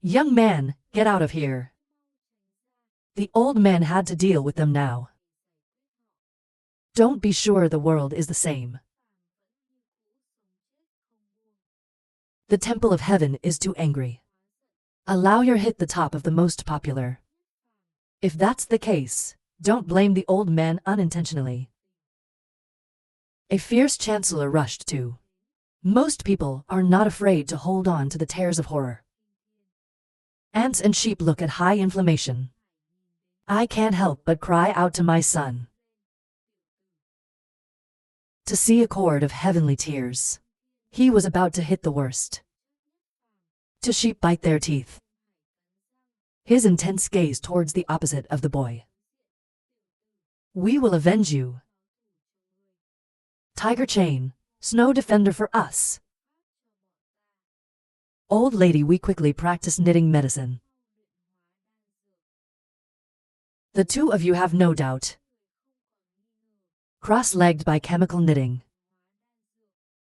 Young man, get out of here. The old man had to deal with them now. Don't be sure the world is the same. The Temple of Heaven is too angry. Allow your hit the top of the most popular. If that's the case, don't blame the old man unintentionally. A fierce chancellor rushed to. Most people are not afraid to hold on to the tears of horror. Ants and sheep look at high inflammation. I can't help but cry out to my son. To see a cord of heavenly tears. He was about to hit the worst. To sheep bite their teeth. His intense gaze towards the opposite of the boy. We will avenge you. Tiger chain, snow defender for us. Old lady, we quickly practice knitting medicine. The two of you have no doubt. Cross-legged by chemical knitting.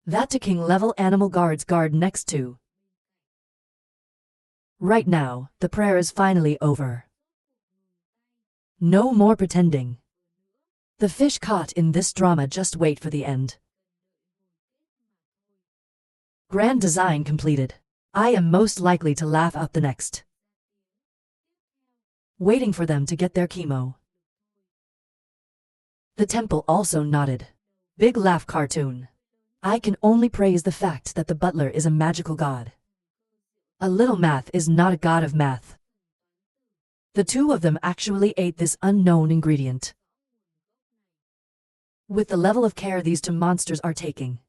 That to king level animal guards guard next to. Right now, the prayer is finally over. No more pretending. The fish caught in this drama just wait for the end. Grand design completed. I am most likely to laugh out the next. Waiting for them to get their chemo. The temple also nodded. Big laugh cartoon. I can only praise the fact that the butler is a magical god. A little math is not a god of math. The two of them actually ate this unknown ingredient. With the level of care these two monsters are taking.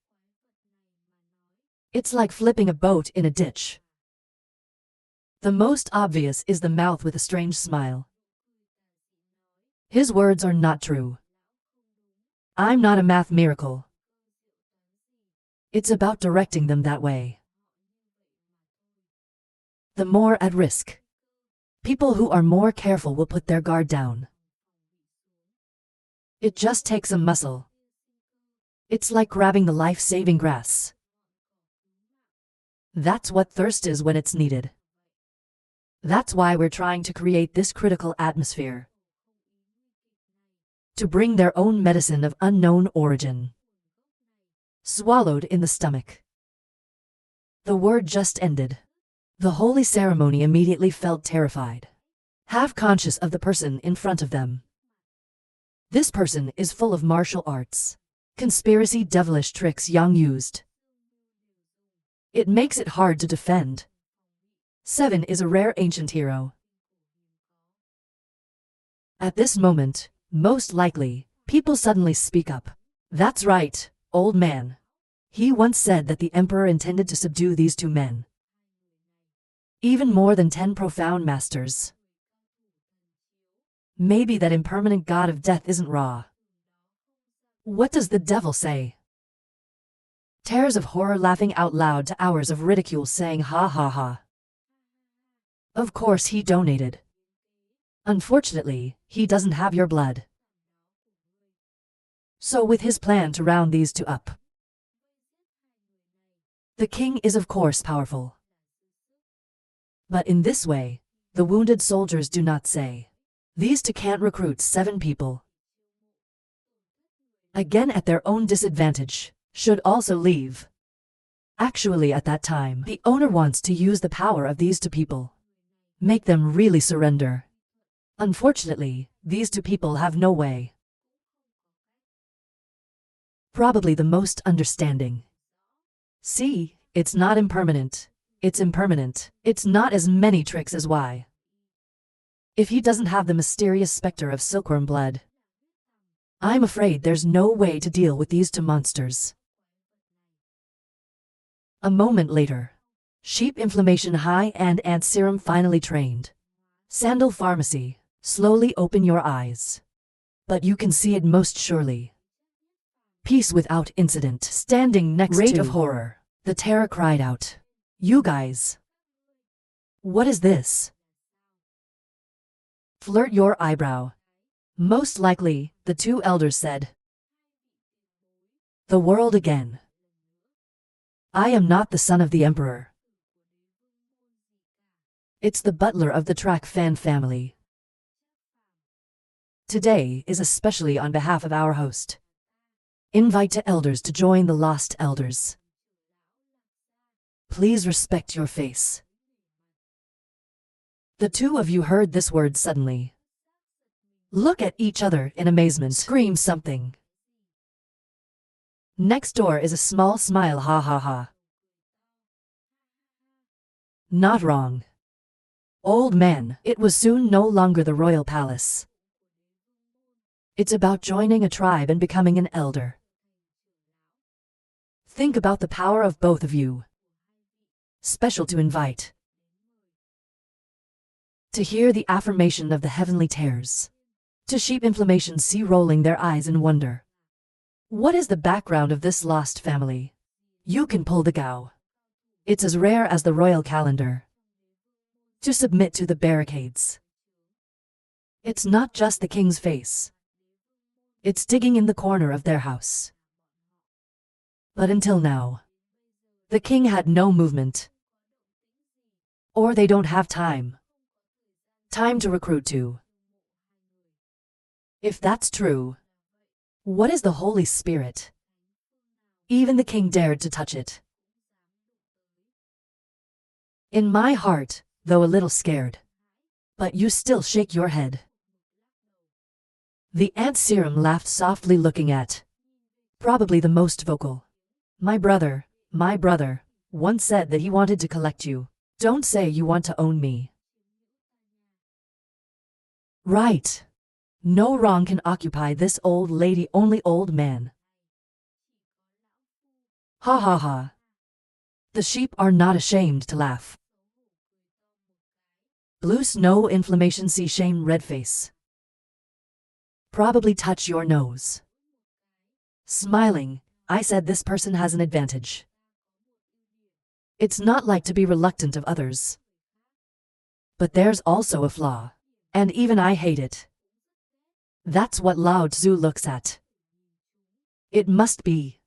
It's like flipping a boat in a ditch. The most obvious is the mouth with a strange smile. His words are not true. I'm not a math miracle. It's about directing them that way. The more at risk. People who are more careful will put their guard down. It just takes a muscle. It's like grabbing the life-saving grass. That's what thirst is when it's needed. That's why we're trying to create this critical atmosphere. To bring their own medicine of unknown origin. Swallowed in the stomach. The word just ended. The holy ceremony immediately felt terrified. Half conscious of the person in front of them. This person is full of martial arts. Conspiracy devilish tricks Yang used. It makes it hard to defend. 7 is a rare ancient hero. At this moment, most likely, people suddenly speak up. That's right, old man. He once said that the emperor intended to subdue these two men. Even more than 10 profound masters. Maybe that impermanent god of death isn't raw. What does the devil say? Tears of horror laughing out loud to hours of ridicule saying ha ha ha. Of course he donated. Unfortunately, he doesn't have your blood. So with his plan to round these two up. The king is of course powerful. But in this way, the wounded soldiers do not say. These two can't recruit 7 people. Again at their own disadvantage, should also leave. Actually at that time, the owner wants to use the power of these two people. Make them really surrender. Unfortunately, these two people have no way. Probably the most understanding. See, it's not impermanent. It's impermanent. It's not as many tricks as Y. If he doesn't have the mysterious specter of silkworm blood. I'm afraid there's no way to deal with these two monsters. A moment later. Sheep inflammation high and ant serum finally trained. Sandal pharmacy, slowly open your eyes. But you can see it most surely. Peace without incident. Standing next to. Rate of horror. The terror cried out. You guys. What is this? Flirt your eyebrow. Most likely, the 2 elders said. The world again. I am not the son of the emperor. It's the butler of the Track fan family. Today is especially on behalf of our host. Invite to elders to join the lost elders. Please respect your face. The two of you heard this word suddenly. Look at each other in amazement. Scream something. Next door is a small smile, ha ha ha. Not wrong. Old man, it was soon no longer the royal palace. It's about joining a tribe and becoming an elder. Think about the power of both of you. Special to invite. To hear the affirmation of the heavenly tears. To sheep inflammation see rolling their eyes in wonder. What is the background of this lost family? You can pull the Gao. It's as rare as the royal calendar. To submit to the barricades. It's not just the king's face. It's digging in the corner of their house. But until now, the king had no movement. Or they don't have time. Time to recruit to. If that's true, what is the Holy Spirit? Even the king dared to touch it. In my heart, though a little scared. But you still shake your head. The Ant Serum laughed softly, looking at. Probably the most vocal. My brother, once said that he wanted to collect you. Don't say you want to own me. Right. No wrong can occupy this old lady, only old man. Ha ha ha. The sheep are not ashamed to laugh. Blue snow inflammation see shame red face. Probably touch your nose. Smiling, I said this person has an advantage. It's not like to be reluctant of others. But there's also a flaw. And even I hate it. That's what Lao Tzu looks at. It must be.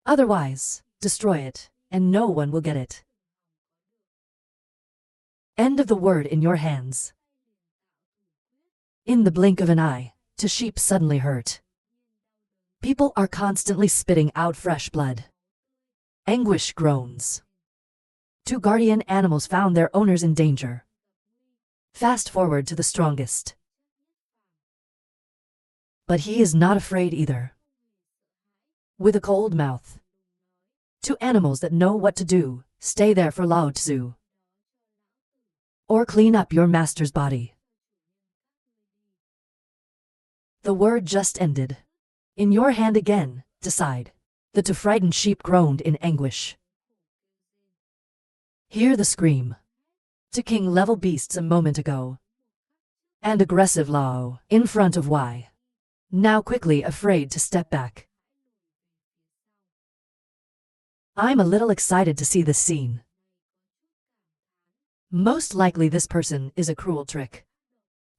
Otherwise, destroy it, and no one will get it. End of the word in your hands. In the blink of an eye, to sheep suddenly hurt. People are constantly spitting out fresh blood. Anguish groans. Two guardian animals found their owners in danger. Fast forward to the strongest. But he is not afraid either. With a cold mouth. Two animals that know what to do, stay there for Lao Tzu. Or clean up your master's body. The word just ended. In your hand again, decide. The two frightened sheep groaned in anguish. Hear the scream. To king-level beasts a moment ago. And aggressive Lao, in front of Y. Now quickly afraid to step back. I'm a little excited to see this scene. Most likely this person is a cruel trick.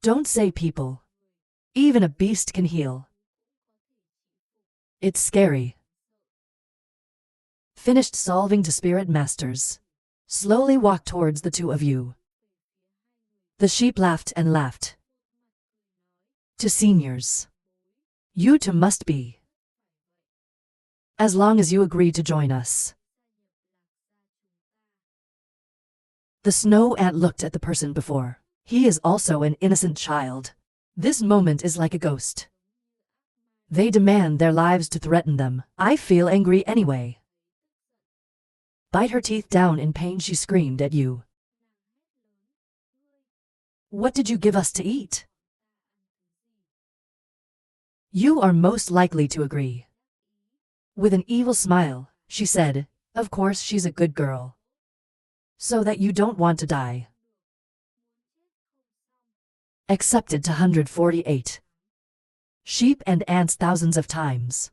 Don't say people. Even a beast can heal. It's scary. Finished solving to spirit masters. Slowly walk towards the two of you. The sheep laughed and laughed. To seniors. You two must be. As long as you agree to join us. The snow ant looked at the person before. He is also an innocent child. This moment is like a ghost. They demand their lives to threaten them. I feel angry anyway. Bite her teeth down in pain, she screamed at you. What did you give us to eat? You are most likely to agree. With an evil smile, she said, of course she's a good girl. So that you don't want to die. Accepted to 148. Sheep and ants thousands of times.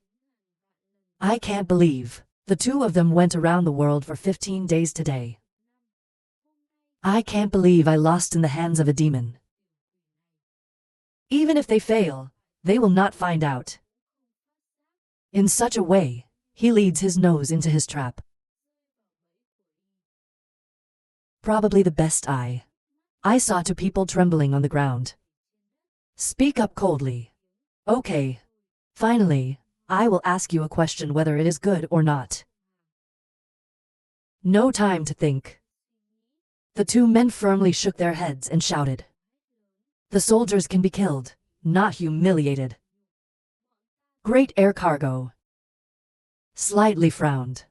I can't believe. The two of them went around the world for 15 days today. I can't believe I lost in the hands of a demon. Even if they fail, they will not find out. In such a way, he leads his nose into his trap. Probably the best I saw two people trembling on the ground. Speak up coldly. Okay. Finally, I will ask you a question whether it is good or not. No time to think. The two men firmly shook their heads and shouted. The soldiers can be killed, not humiliated. Great air cargo. Slightly frowned.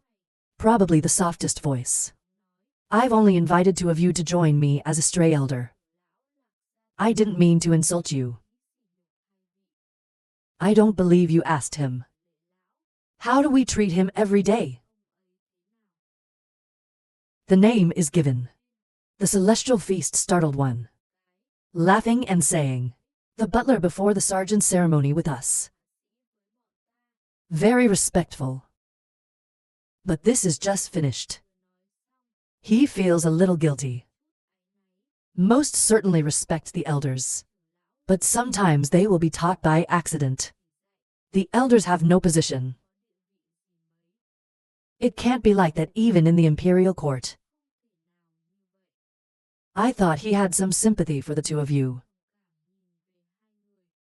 Probably the softest voice. I've only invited two of you to join me as a stray elder. I didn't mean to insult you. I don't believe you asked him. How do we treat him every day? The name is given. The celestial feast startled one, laughing and saying, the butler before the sergeant's ceremony with us. Very respectful. But this is just finished. He feels a little guilty. Most certainly respect the elders. But sometimes they will be taught by accident. The elders have no position. It can't be like that even in the imperial court. I thought he had some sympathy for the two of you.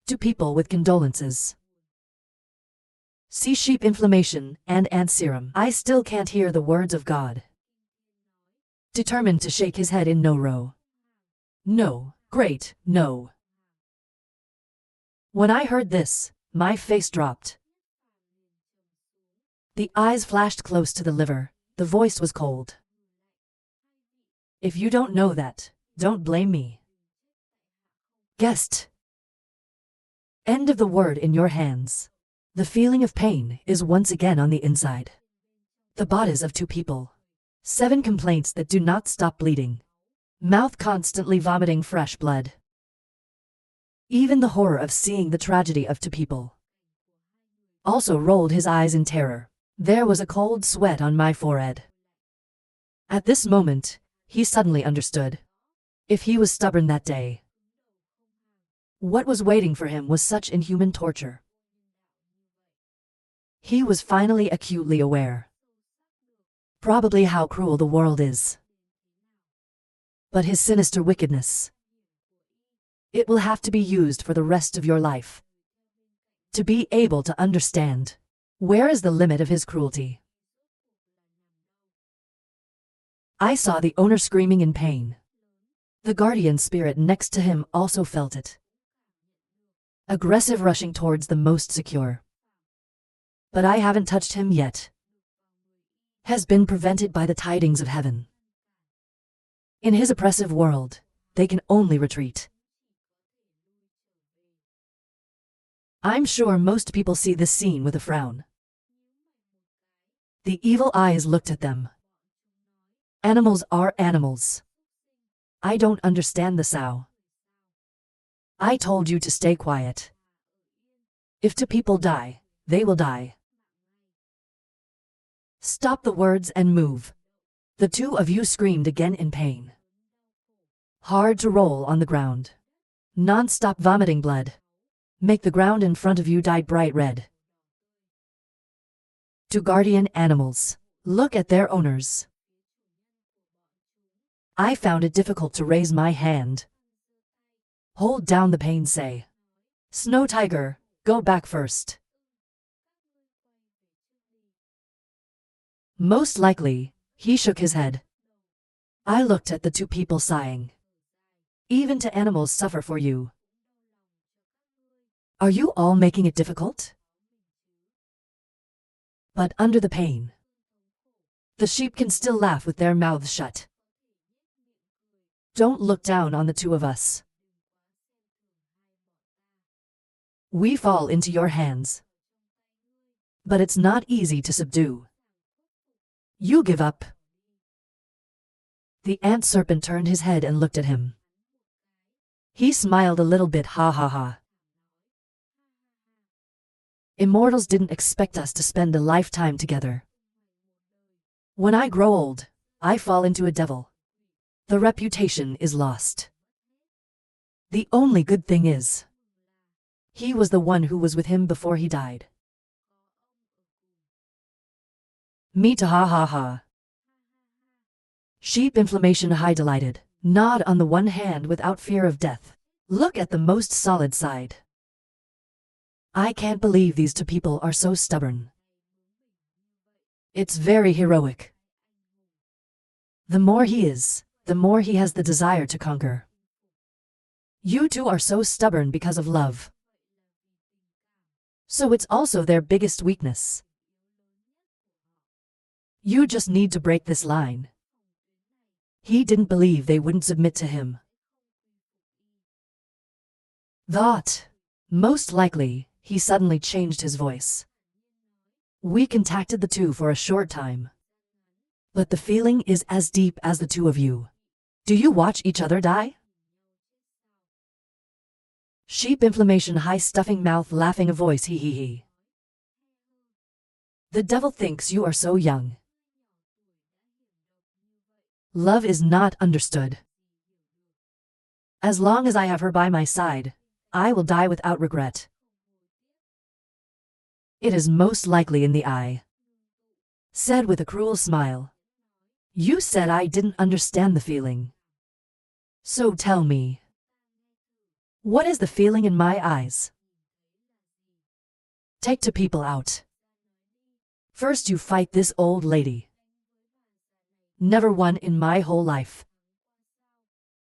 To people with condolences. See sheep inflammation and ant serum. I still can't hear the words of God. Determined to shake his head in no row. No, great, no. When I heard this, my face dropped. The eyes flashed close to the liver, the voice was cold. If you don't know that, don't blame me. Guest. End of the word in your hands. The feeling of pain is once again on the inside. The bodies of two people. 7 complaints that do not stop bleeding. Mouth constantly vomiting fresh blood. Even the horror of seeing the tragedy of two people. Also rolled his eyes in terror. There was a cold sweat on my forehead. At this moment, he suddenly understood. If he was stubborn that day, what was waiting for him was such inhuman torture. He was finally acutely aware. Probably how cruel the world is. But his sinister wickedness. It will have to be used for the rest of your life. To be able to understand. Where is the limit of his cruelty? I saw the owner screaming in pain. The guardian spirit next to him also felt it. Aggressive rushing towards the most secure. But I haven't touched him yet. Has been prevented by the tidings of heaven. In his oppressive world, they can only retreat. I'm sure most people see this scene with a frown. The evil eyes looked at them. Animals are animals. I don't understand the sow. I told you to stay quiet. If two people die, they will die. Stop the words and move. The two of you screamed again in pain. Hard to roll on the ground. Non-stop vomiting blood. Make the ground in front of you dye bright red. To guardian animals, look at their owners. I found it difficult to raise my hand. Hold down the pain, say. Snow Tiger, go back first. Most likely, he shook his head. I looked at the two people sighing. Even to animals suffer for you. Are you all making it difficult? But under the pain, the sheep can still laugh with their mouths shut. Don't look down on the two of us. We fall into your hands. But it's not easy to subdue. You give up. The ant serpent turned his head and looked at him. He smiled a little bit, ha ha ha. Immortals didn't expect us to spend a lifetime together. When I grow old, I fall into a devil. The reputation is lost. The only good thing is, he was the one who was with him before he died. Me to ha ha ha. Sheep inflammation high delighted. Nod on the one hand without fear of death. Look at the most solid side. I can't believe these two people are so stubborn. It's very heroic. The more he is, the more he has the desire to conquer. You two are so stubborn because of love. So it's also their biggest weakness. You just need to break this line. He didn't believe they wouldn't submit to him. Thought. Most likely, he suddenly changed his voice. We contacted the two for a short time. But the feeling is as deep as the two of you. Do you watch each other die? Sheep inflammation high stuffing mouth laughing a voice he he he. The devil thinks you are so young. Love is not understood. As long as I have her by my side, I will die without regret. It is most likely in the eye. Said with a cruel smile. You said I didn't understand the feeling. So tell me. What is the feeling in my eyes? Take two people out. First you fight this old lady. Never won in my whole life.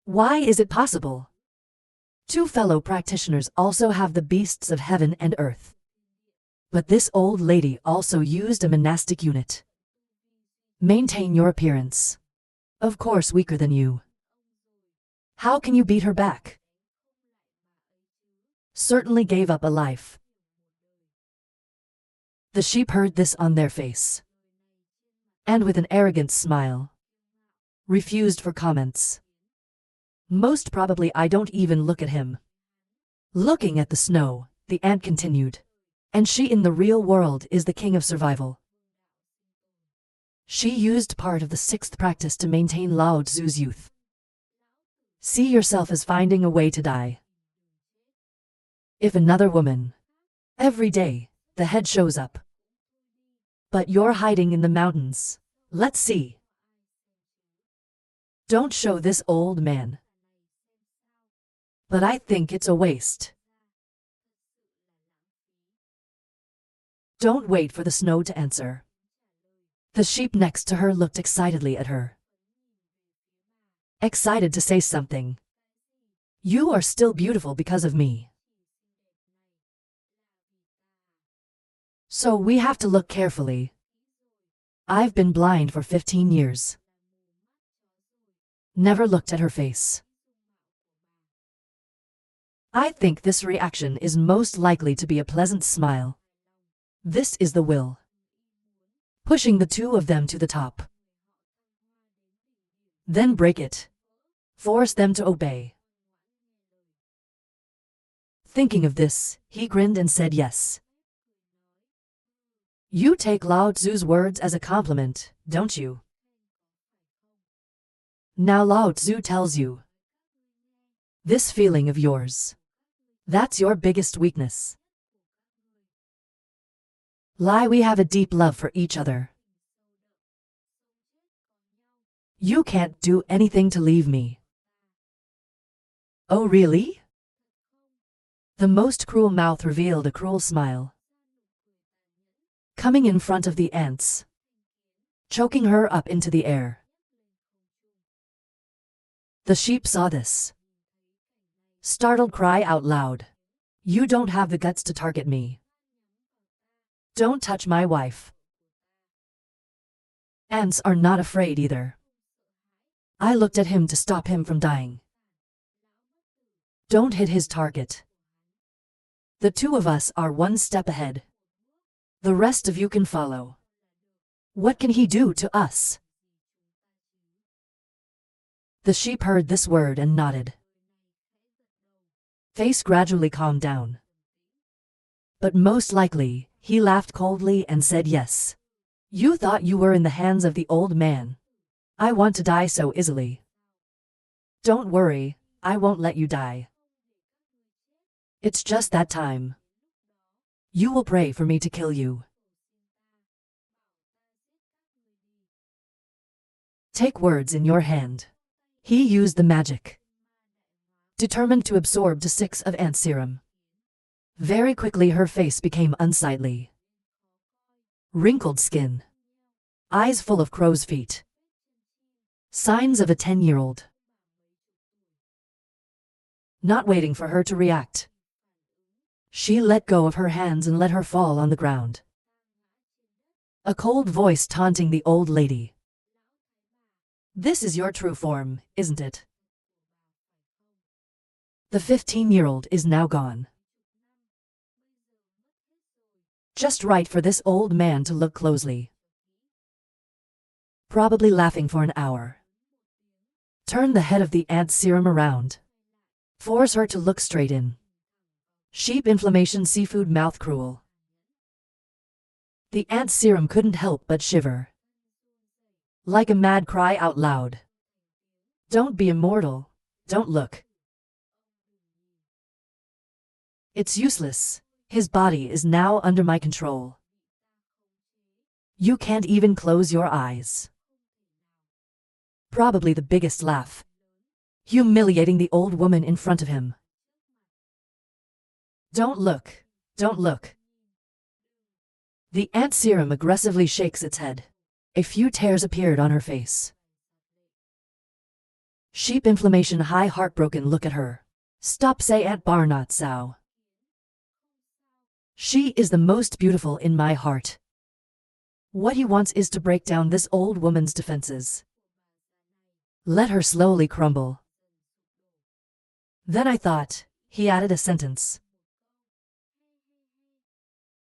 Why is it possible? Two fellow practitioners also have the beasts of heaven and earth. But this old lady also used a monastic unit. Maintain your appearance. Of course weaker than you. How can you beat her back? Certainly gave up a life. The sheep heard this on their face. And with an arrogant smile. Refused for comments. Most probably I don't even look at him. Looking at the snow, the ant continued. And she in the real world is the king of survival. She used part of the sixth practice to maintain Lao Tzu's youth. See yourself as finding a way to die. If another woman. Every day, the head shows up. But you're hiding in the mountains. Let's see. Don't show this old man. But I think it's a waste. Don't wait for the snow to answer. The sheep next to her looked excitedly at her. Excited to say something. You are still beautiful because of me. So we have to look carefully. I've been blind for 15 years. Never looked at her face. I think this reaction is most likely to be a pleasant smile. This is the will. Pushing the two of them to the top. Then break it. Force them to obey. Thinking of this, he grinned and said yes. You take Lao Tzu's words as a compliment, don't you? Now Lao Tzu tells you. This feeling of yours. That's your biggest weakness. Lie, we have a deep love for each other. You can't do anything to leave me. Oh really? The most cruel mouth revealed a cruel smile. Coming in front of the ants. Choking her up into the air. The sheep saw this. Startled cry out loud. You don't have the guts to target me. Don't touch my wife. Ants are not afraid either. I looked at him to stop him from dying. Don't hit his target. The two of us are one step ahead. The rest of you can follow. What can he do to us? The sheep heard this word and nodded. Face gradually calmed down. But most likely, he laughed coldly and said yes. You thought you were in the hands of the old man. I want to die so easily. Don't worry, I won't let you die. It's just that time. You will pray for me to kill you. Take words in your hand. He used the magic, determined to absorb to 6 of ant serum. Very quickly her face became unsightly. Wrinkled skin. Eyes full of crow's feet. Signs of a 10-year-old. Not waiting for her to react, she let go of her hands and let her fall on the ground. A cold voice taunting the old lady. This is your true form, isn't it? The 15-year-old is now gone. Just right for this old man to look closely. Probably laughing for an hour. Turn the head of the ant serum around. Force her to look straight in. Sheep inflammation, seafood mouth cruel. The ant serum couldn't help but shiver. Like a mad cry out loud. Don't be immortal. Don't look. It's useless. His body is now under my control. You can't even close your eyes. Probably the biggest laugh. Humiliating the old woman in front of him. Don't look. Don't look. The ant serum aggressively shakes its head. A few tears appeared on her face. Sheep inflammation, high heartbroken look at her. Stop, say Aunt Bar, not Sao. She is the most beautiful in my heart. What he wants is to break down this old woman's defenses. Let her slowly crumble. Then I thought, he added a sentence.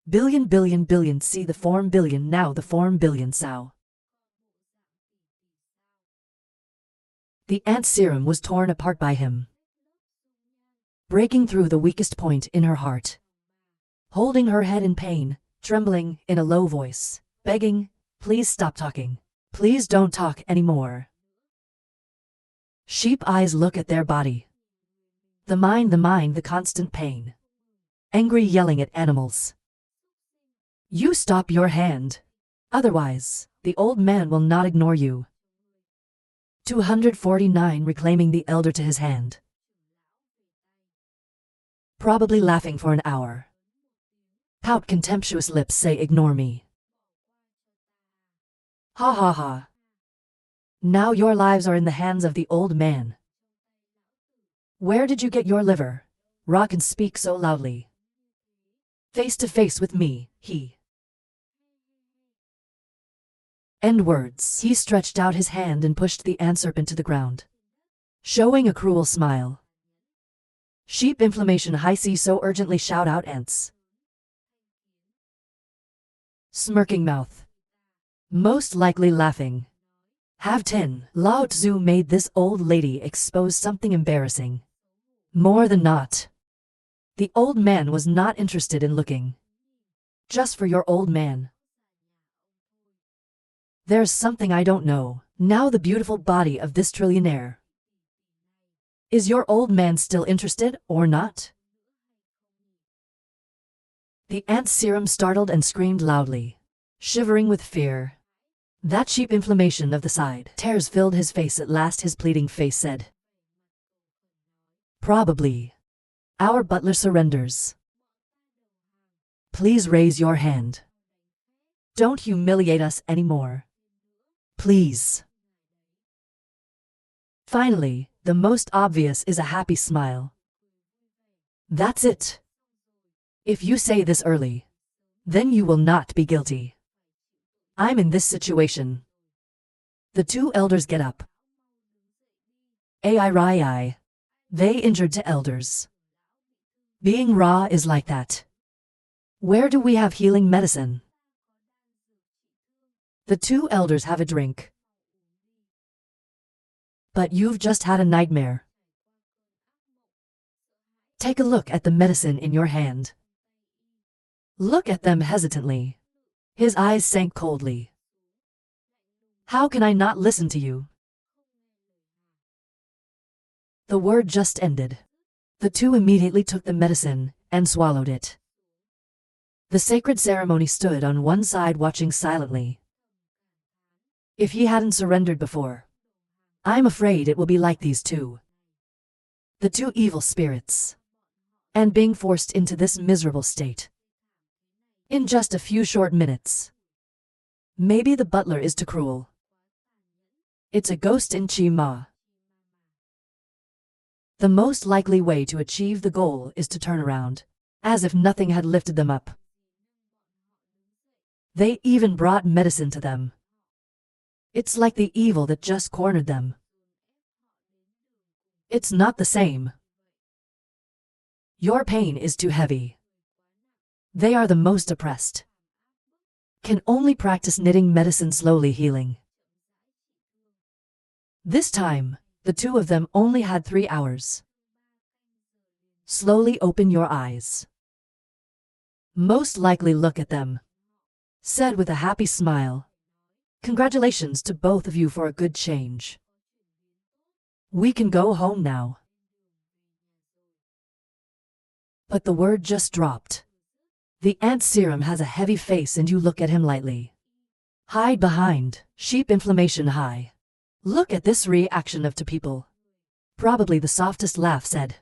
Billion, billion, billion, see the form billion, now the form billion, Sao. The ant serum was torn apart by him, breaking through the weakest point in her heart. Holding her head in pain, trembling in a low voice, begging, please stop talking. Please don't talk anymore. Sheep eyes look at their body. The mind, the constant pain. Angry yelling at animals. You stop your hand. Otherwise, the old man will not ignore you. 249 reclaiming the elder to his hand. Probably laughing for an hour. Pout contemptuous lips, say ignore me. Ha ha ha. Now your lives are in the hands of the old man. Where did you get your liver? Rock and speak so loudly. Face to face with me, he. End words. He stretched out his hand and pushed the ant serpent to the ground, showing a cruel smile. Sheep inflammation, high C, so urgently shout out ants. Smirking mouth. Most likely laughing. Have 10. Lao Tzu made this old lady expose something embarrassing. More than not. The old man was not interested in looking. Just for your old man. There's something I don't know. Now the beautiful body of this trillionaire. Is your old man still interested, or not? The ant serum startled and screamed loudly, shivering with fear. That sheep inflammation of the side. Tears filled his face at last. His pleading face said, probably. Our butler surrenders. Please raise your hand. Don't humiliate us anymore. Please. Finally, the most obvious is a happy smile. That's it. If you say this early, then you will not be guilty. I'm in this situation. The two elders get up. Ai. They injured to elders. Being raw is like that. Where do we have healing medicine? The two elders have a drink. But you've just had a nightmare. Take a look at the medicine in your hand. Look at them hesitantly. His eyes sank coldly. How can I not listen to you? The word just ended. The two immediately took the medicine and swallowed it. The sacred ceremony stood on one side watching silently. If he hadn't surrendered before, I'm afraid it will be like these two. The two evil spirits. And being forced into this miserable state. In just a few short minutes. Maybe the butler is too cruel. It's a ghost in Chi Ma. The most likely way to achieve the goal is to turn around, as if nothing had lifted them up. They even brought medicine to them. It's like the evil that just cornered them. It's not the same. Your pain is too heavy. They are the most oppressed. Can only practice knitting medicine, slowly healing. This time, the two of them only had 3 hours. Slowly open your eyes. Most likely look at them. Said with a happy smile. Congratulations to both of you for a good change. We can go home now. But the word just dropped. The ant serum has a heavy face and you look at him lightly. Hide behind, sheep inflammation high. Look at this reaction of two people. Probably the softest laugh said.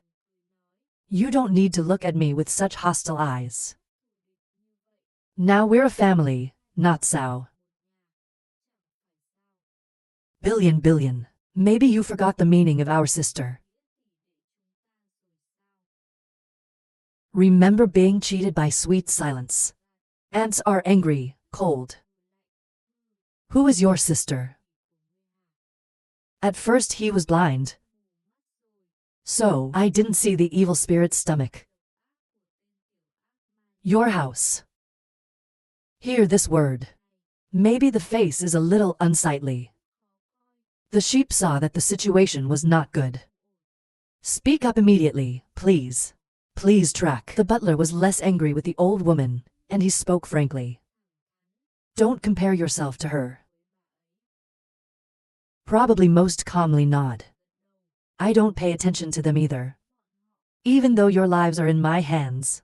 You don't need to look at me with such hostile eyes. Now we're a family, not Sao. Billion. Maybe you forgot the meaning of our sister. Remember being cheated by sweet silence. Ants are angry, cold. Who is your sister? At first he was blind. So I didn't see the evil spirit's stomach. Your house. Hear this word. Maybe the face is a little unsightly. The sheep saw that the situation was not good. Speak up immediately, please. Please track. The butler was less angry with the old woman, and he spoke frankly. Don't compare yourself to her. Probably most calmly nod. I don't pay attention to them either. Even though your lives are in my hands.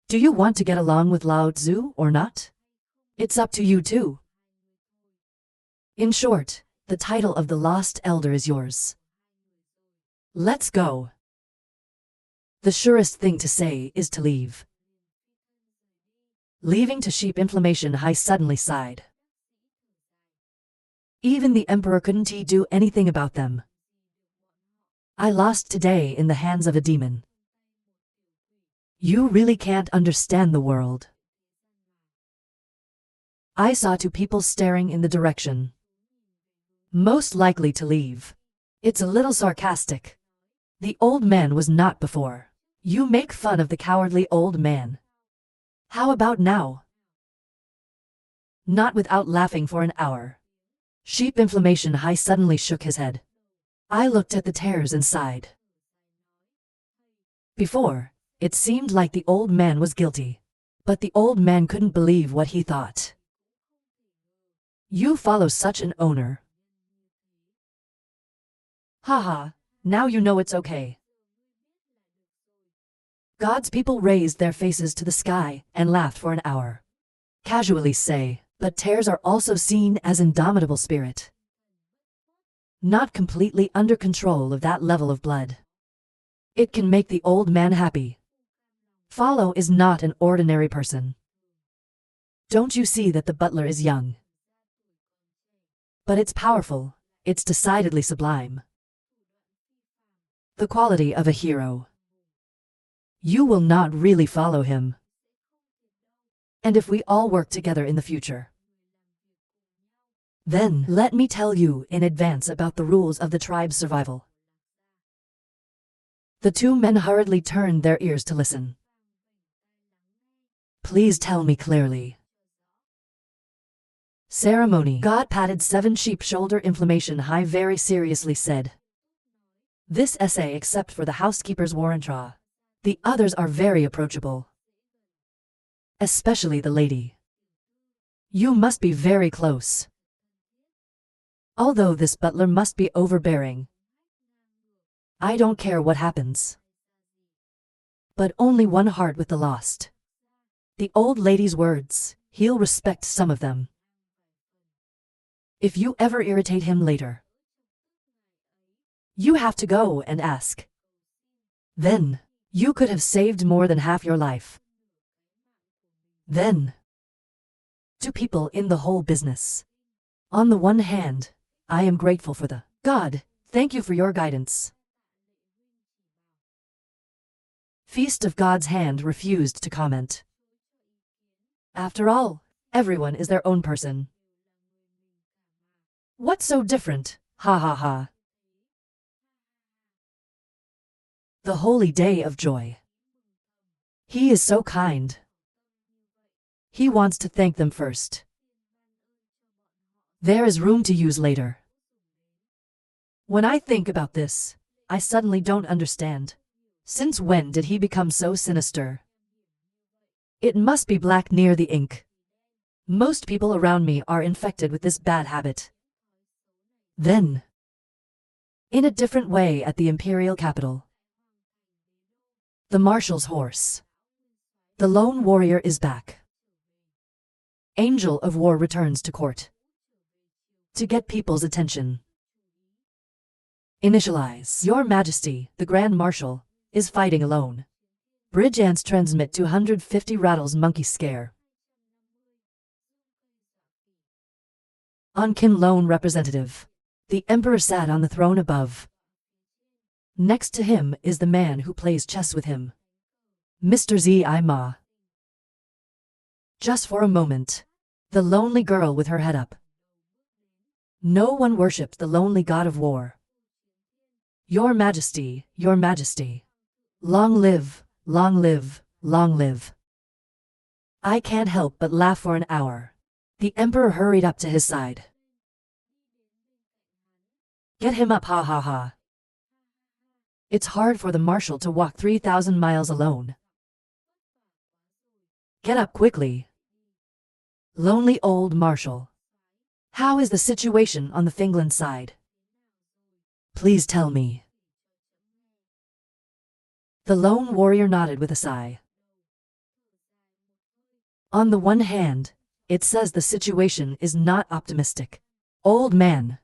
Do you want to get along with Lao Tzu or not? It's up to you too. In short, the title of the lost elder is yours. Let's go. The surest thing to say is to leave. Leaving to sheep inflammation high suddenly sighed. Even the emperor couldn't he do anything about them. I lost today in the hands of a demon. You really can't understand the world. I saw two people staring in the direction. Most likely to leave. It's a little sarcastic. The old man was not before. You make fun of the cowardly old man. How about now? Not without laughing for an hour. Sheep inflammation high suddenly shook his head. I looked at the tears and sighed. Before, it seemed like the old man was guilty. But the old man couldn't believe what he thought. You follow such an owner. Haha, now you know it's okay. God's people raised their faces to the sky and laughed for an hour. Casually say, but tears are also seen as indomitable spirit. Not completely under control of that level of blood. It can make the old man happy. Follow is not an ordinary person. Don't you see that the butler is young? But it's powerful, it's decidedly sublime. The quality of a hero. You will not really follow him. And if we all work together in the future, then let me tell you in advance about the rules of the tribe's survival. The two men hurriedly turned their ears to listen. Please tell me clearly. Ceremony. God patted 7 sheep shoulder inflammation high very seriously said. This essay except for the housekeeper's warrantra. The others are very approachable. Especially the lady. You must be very close. Although this butler must be overbearing. I don't care what happens. But only one heart with the lost. The old lady's words, he'll respect some of them. If you ever irritate him later, you have to go and ask. Then, you could have saved more than half your life. Then, to people in the whole business. On the one hand, I am grateful for the God, thank you for your guidance. Feast of God's Hand refused to comment. After all, everyone is their own person. What's so different? Ha ha ha. The holy day of joy. He is so kind. He wants to thank them first. There is room to use later. When I think about this, I suddenly don't understand. Since when did he become so sinister? It must be black near the ink. Most people around me are infected with this bad habit. Then, in a different way at the imperial capital, the marshal's horse. The lone warrior is back. Angel of War returns to court to get people's attention. Initialize. Your Majesty, the Grand Marshal, is fighting alone. Bridge ants transmit 250 rattles monkey scare. Unkin lone representative. The Emperor sat on the throne above. Next to him is the man who plays chess with him. Mr. Zi Ma. Just for a moment, the lonely girl with her head up. No one worshipped the lonely god of war. Your Majesty, Your Majesty. Long live, long live, long live. I can't help but laugh for an hour. The Emperor hurried up to his side. Get him up, ha ha ha. It's hard for the Marshal to walk 3,000 miles alone. Get up quickly. Lonely old Marshal. How is the situation on the Fingland side? Please tell me. The lone warrior nodded with a sigh. On the one hand, it says the situation is not optimistic. Old man,